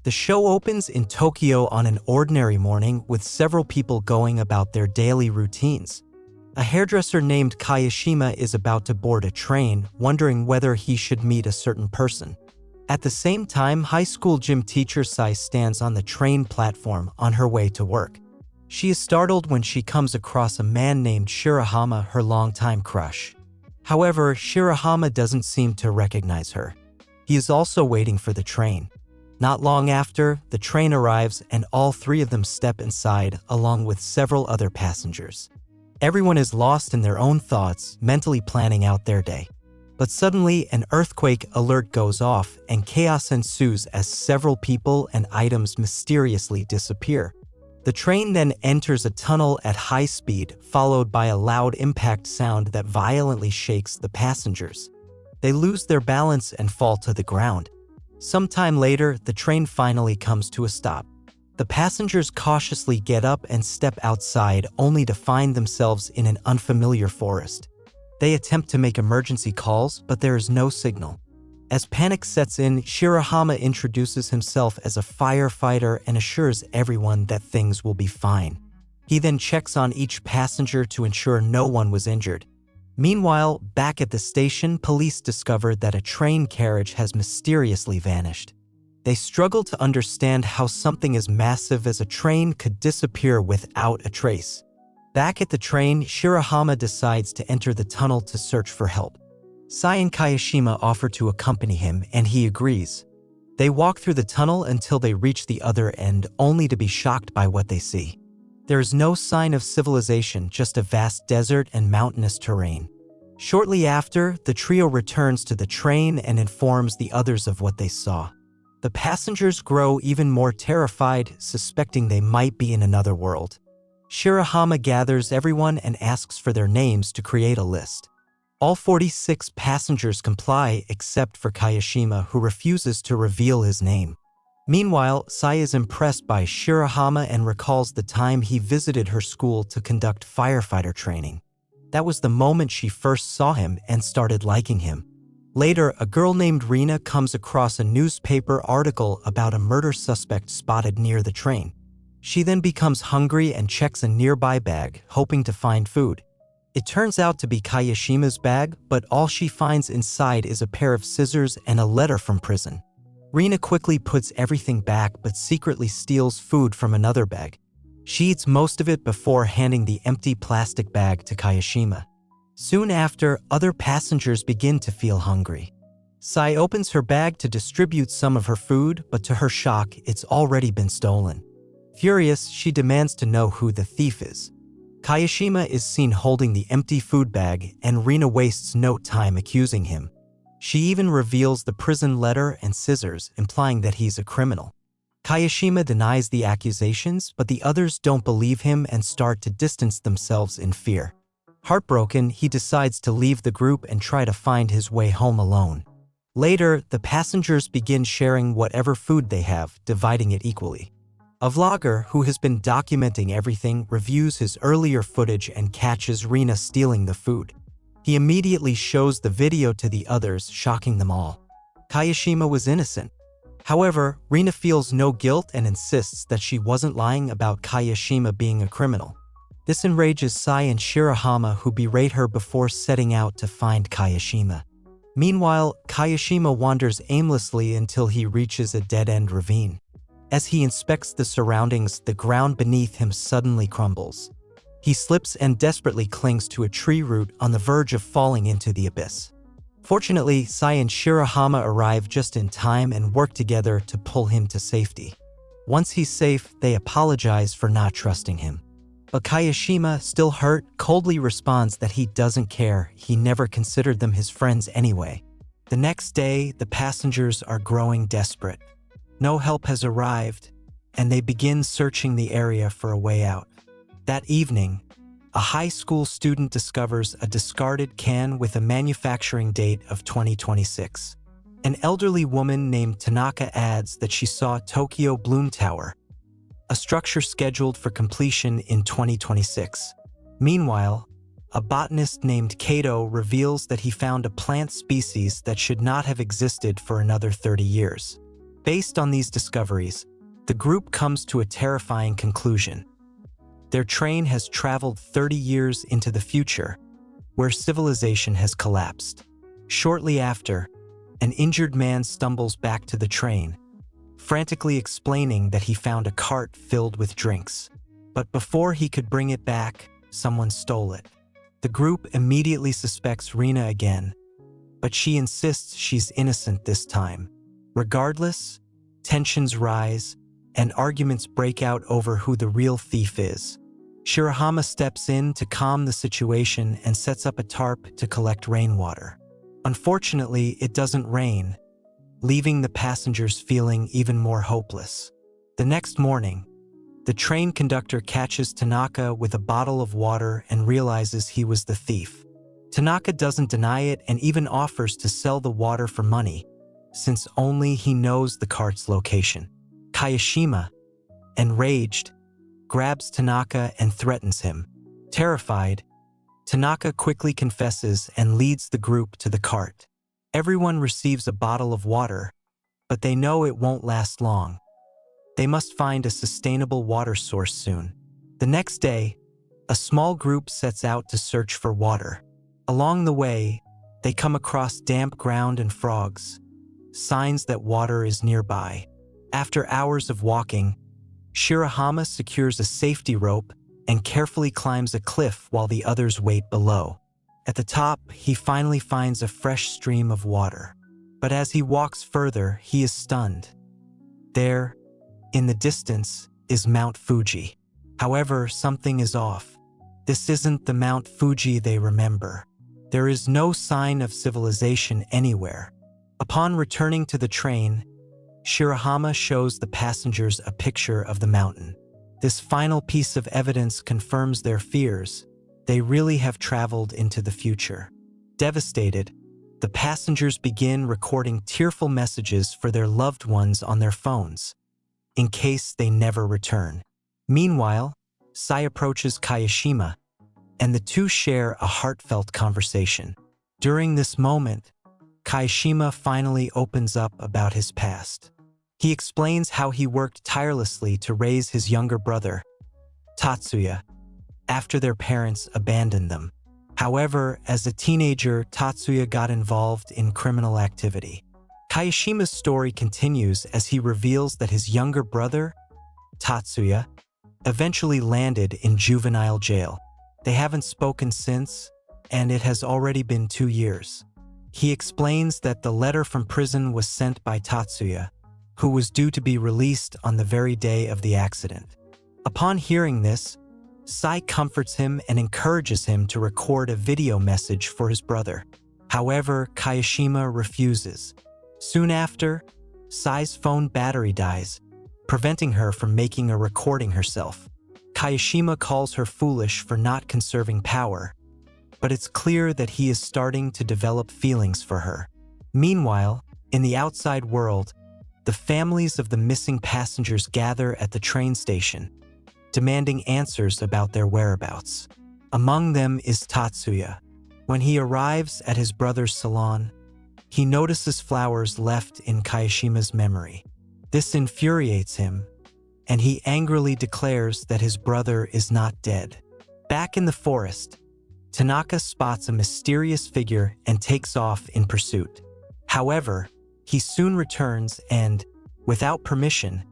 The show opens in Tokyo on an ordinary morning with several people going about their daily routines. A hairdresser named Kayashima is about to board a train, wondering whether he should meet a certain person. At the same time, high school gym teacher Sai stands on the train platform on her way to work. She is startled when she comes across a man named Shirahama, her longtime crush. However, Shirahama doesn't seem to recognize her. He is also waiting for the train. Not long after, the train arrives and all three of them step inside, along with several other passengers. Everyone is lost in their own thoughts, mentally planning out their day. But suddenly, an earthquake alert goes off and chaos ensues as several people and items mysteriously disappear. The train then enters a tunnel at high speed, followed by a loud impact sound that violently shakes the passengers. They lose their balance and fall to the ground. Sometime later, the train finally comes to a stop. The passengers cautiously get up and step outside, only to find themselves in an unfamiliar forest. They attempt to make emergency calls, but there is no signal. As panic sets in, Shirahama introduces himself as a firefighter and assures everyone that things will be fine. He then checks on each passenger to ensure no one was injured. Meanwhile, back at the station, police discover that a train carriage has mysteriously vanished. They struggle to understand how something as massive as a train could disappear without a trace. Back at the train, Shirahama decides to enter the tunnel to search for help. Sai and Kayashima offer to accompany him, and he agrees. They walk through the tunnel until they reach the other end, only to be shocked by what they see. There is no sign of civilization, just a vast desert and mountainous terrain. Shortly after, the trio returns to the train and informs the others of what they saw. The passengers grow even more terrified, suspecting they might be in another world. Shirahama gathers everyone and asks for their names to create a list. All 46 passengers comply except for Kayashima, who refuses to reveal his name. Meanwhile, Sai is impressed by Shirahama and recalls the time he visited her school to conduct firefighter training. That was the moment she first saw him and started liking him. Later, a girl named Rina comes across a newspaper article about a murder suspect spotted near the train. She then becomes hungry and checks a nearby bag, hoping to find food. It turns out to be Kayashima's bag, but all she finds inside is a pair of scissors and a letter from prison. Rina quickly puts everything back but secretly steals food from another bag. She eats most of it before handing the empty plastic bag to Kayashima. Soon after, other passengers begin to feel hungry. Sai opens her bag to distribute some of her food, but to her shock, it's already been stolen. Furious, she demands to know who the thief is. Kayashima is seen holding the empty food bag, and Rina wastes no time accusing him. She even reveals the prison letter and scissors, implying that he's a criminal. Kayashima denies the accusations, but the others don't believe him and start to distance themselves in fear. Heartbroken, he decides to leave the group and try to find his way home alone. Later, the passengers begin sharing whatever food they have, dividing it equally. A vlogger who has been documenting everything reviews his earlier footage and catches Rina stealing the food. He immediately shows the video to the others, shocking them all. Kayashima was innocent. However, Rina feels no guilt and insists that she wasn't lying about Kayashima being a criminal. This enrages Sai and Shirahama, who berate her before setting out to find Kayashima. Meanwhile, Kayashima wanders aimlessly until he reaches a dead-end ravine. As he inspects the surroundings, the ground beneath him suddenly crumbles. He slips and desperately clings to a tree root on the verge of falling into the abyss. Fortunately, Sai and Shirahama arrive just in time and work together to pull him to safety. Once he's safe, they apologize for not trusting him. But Kayashima, still hurt, coldly responds that he doesn't care, he never considered them his friends anyway. The next day, the passengers are growing desperate. No help has arrived, and they begin searching the area for a way out. That evening, a high school student discovers a discarded can with a manufacturing date of 2026. An elderly woman named Tanaka adds that she saw Tokyo Bloom Tower, a structure scheduled for completion in 2026. Meanwhile, a botanist named Kato reveals that he found a plant species that should not have existed for another 30 years. Based on these discoveries, the group comes to a terrifying conclusion. Their train has traveled 30 years into the future, where civilization has collapsed. Shortly after, an injured man stumbles back to the train, frantically explaining that he found a cart filled with drinks. But before he could bring it back, someone stole it. The group immediately suspects Rina again, but she insists she's innocent this time. Regardless, tensions rise, and arguments break out over who the real thief is. Shirahama steps in to calm the situation and sets up a tarp to collect rainwater. Unfortunately, it doesn't rain, leaving the passengers feeling even more hopeless. The next morning, the train conductor catches Tanaka with a bottle of water and realizes he was the thief. Tanaka doesn't deny it and even offers to sell the water for money, since only he knows the cart's location. Kayashima, enraged, grabs Tanaka and threatens him. Terrified, Tanaka quickly confesses and leads the group to the cart. Everyone receives a bottle of water, but they know it won't last long. They must find a sustainable water source soon. The next day, a small group sets out to search for water. Along the way, they come across damp ground and frogs, signs that water is nearby. After hours of walking, Shirahama secures a safety rope and carefully climbs a cliff while the others wait below. At the top, he finally finds a fresh stream of water. But as he walks further, he is stunned. There, in the distance, is Mount Fuji. However, something is off. This isn't the Mount Fuji they remember. There is no sign of civilization anywhere. Upon returning to the train, Shirahama shows the passengers a picture of the mountain. This final piece of evidence confirms their fears. They really have traveled into the future. Devastated, the passengers begin recording tearful messages for their loved ones on their phones, in case they never return. Meanwhile, Sai approaches Kayashima, and the two share a heartfelt conversation. During this moment, Kayashima finally opens up about his past. He explains how he worked tirelessly to raise his younger brother, Tatsuya, after their parents abandoned them. However, as a teenager, Tatsuya got involved in criminal activity. Kayashima's story continues as he reveals that his younger brother, Tatsuya, eventually landed in juvenile jail. They haven't spoken since, and it has already been 2 years. He explains that the letter from prison was sent by Tatsuya, who was due to be released on the very day of the accident. Upon hearing this, Sai comforts him and encourages him to record a video message for his brother. However, Kayashima refuses. Soon after, Sai's phone battery dies, preventing her from making a recording herself. Kayashima calls her foolish for not conserving power, but it's clear that he is starting to develop feelings for her. Meanwhile, in the outside world, the families of the missing passengers gather at the train station, demanding answers about their whereabouts. Among them is Tatsuya. When he arrives at his brother's salon, he notices flowers left in Kayashima's memory. This infuriates him, and he angrily declares that his brother is not dead. Back in the forest, Tanaka spots a mysterious figure and takes off in pursuit. However, he soon returns and, without permission,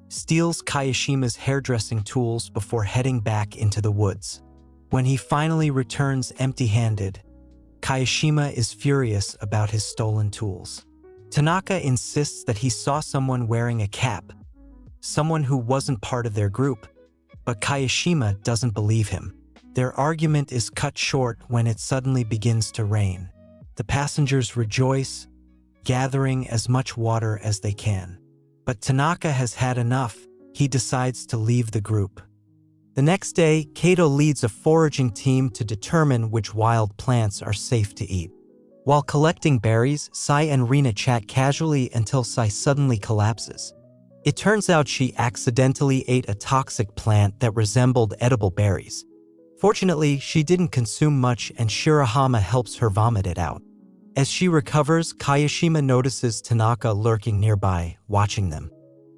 steals Kayashima's hairdressing tools before heading back into the woods. When he finally returns empty-handed, Kayashima is furious about his stolen tools. Tanaka insists that he saw someone wearing a cap, someone who wasn't part of their group, but Kayashima doesn't believe him. Their argument is cut short when it suddenly begins to rain. The passengers rejoice, gathering as much water as they can. But Tanaka has had enough. He decides to leave the group. The next day, Kato leads a foraging team to determine which wild plants are safe to eat. While collecting berries, Sai and Rina chat casually until Sai suddenly collapses. It turns out she accidentally ate a toxic plant that resembled edible berries. Fortunately, she didn't consume much and Shirahama helps her vomit it out. As she recovers, Kayashima notices Tanaka lurking nearby, watching them.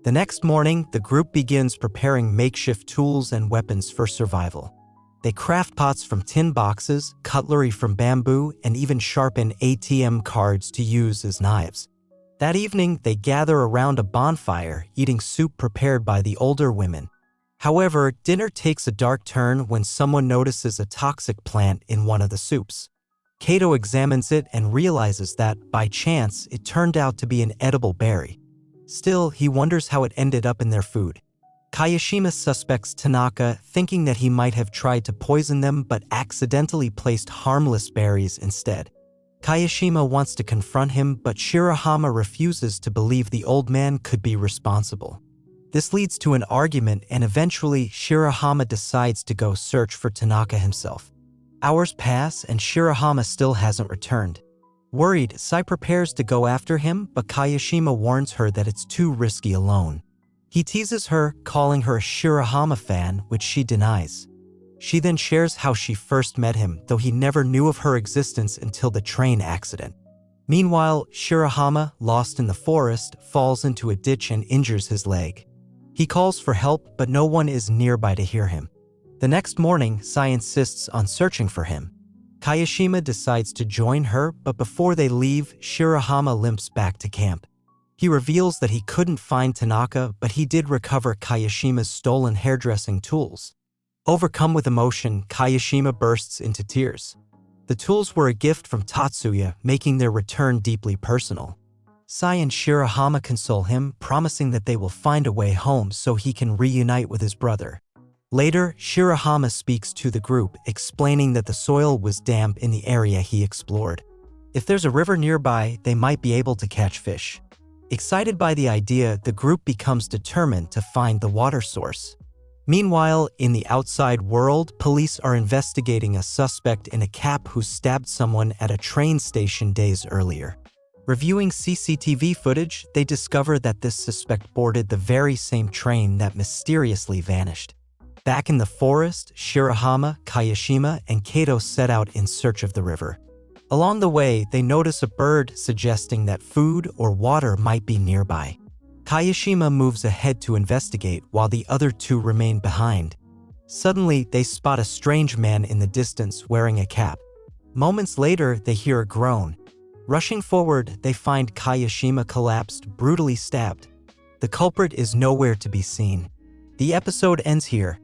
The next morning, the group begins preparing makeshift tools and weapons for survival. They craft pots from tin boxes, cutlery from bamboo, and even sharpen ATM cards to use as knives. That evening, they gather around a bonfire, eating soup prepared by the older women. However, dinner takes a dark turn when someone notices a toxic plant in one of the soups. Kato examines it and realizes that, by chance, it turned out to be an edible berry. Still, he wonders how it ended up in their food. Kayashima suspects Tanaka, thinking that he might have tried to poison them but accidentally placed harmless berries instead. Kayashima wants to confront him, but Shirahama refuses to believe the old man could be responsible. This leads to an argument, and eventually Shirahama decides to go search for Tanaka himself. Hours pass and Shirahama still hasn't returned. Worried, Sai prepares to go after him, but Kayashima warns her that it's too risky alone. He teases her, calling her a Shirahama fan, which she denies. She then shares how she first met him, though he never knew of her existence until the train accident. Meanwhile, Shirahama, lost in the forest, falls into a ditch and injures his leg. He calls for help, but no one is nearby to hear him. The next morning, Sai insists on searching for him. Kayashima decides to join her, but before they leave, Shirahama limps back to camp. He reveals that he couldn't find Tanaka, but he did recover Kayashima's stolen hairdressing tools. Overcome with emotion, Kayashima bursts into tears. The tools were a gift from Tatsuya, making their return deeply personal. Sai and Shirahama console him, promising that they will find a way home so he can reunite with his brother. Later, Shirahama speaks to the group, explaining that the soil was damp in the area he explored. If there's a river nearby, they might be able to catch fish. Excited by the idea, the group becomes determined to find the water source. Meanwhile, in the outside world, police are investigating a suspect in a cap who stabbed someone at a train station days earlier. Reviewing CCTV footage, they discover that this suspect boarded the very same train that mysteriously vanished. Back in the forest, Shirahama, Kayashima, and Kato set out in search of the river. Along the way, they notice a bird, suggesting that food or water might be nearby. Kayashima moves ahead to investigate while the other two remain behind. Suddenly, they spot a strange man in the distance wearing a cap. Moments later, they hear a groan. Rushing forward, they find Kayashima collapsed, brutally stabbed. The culprit is nowhere to be seen. The episode ends here.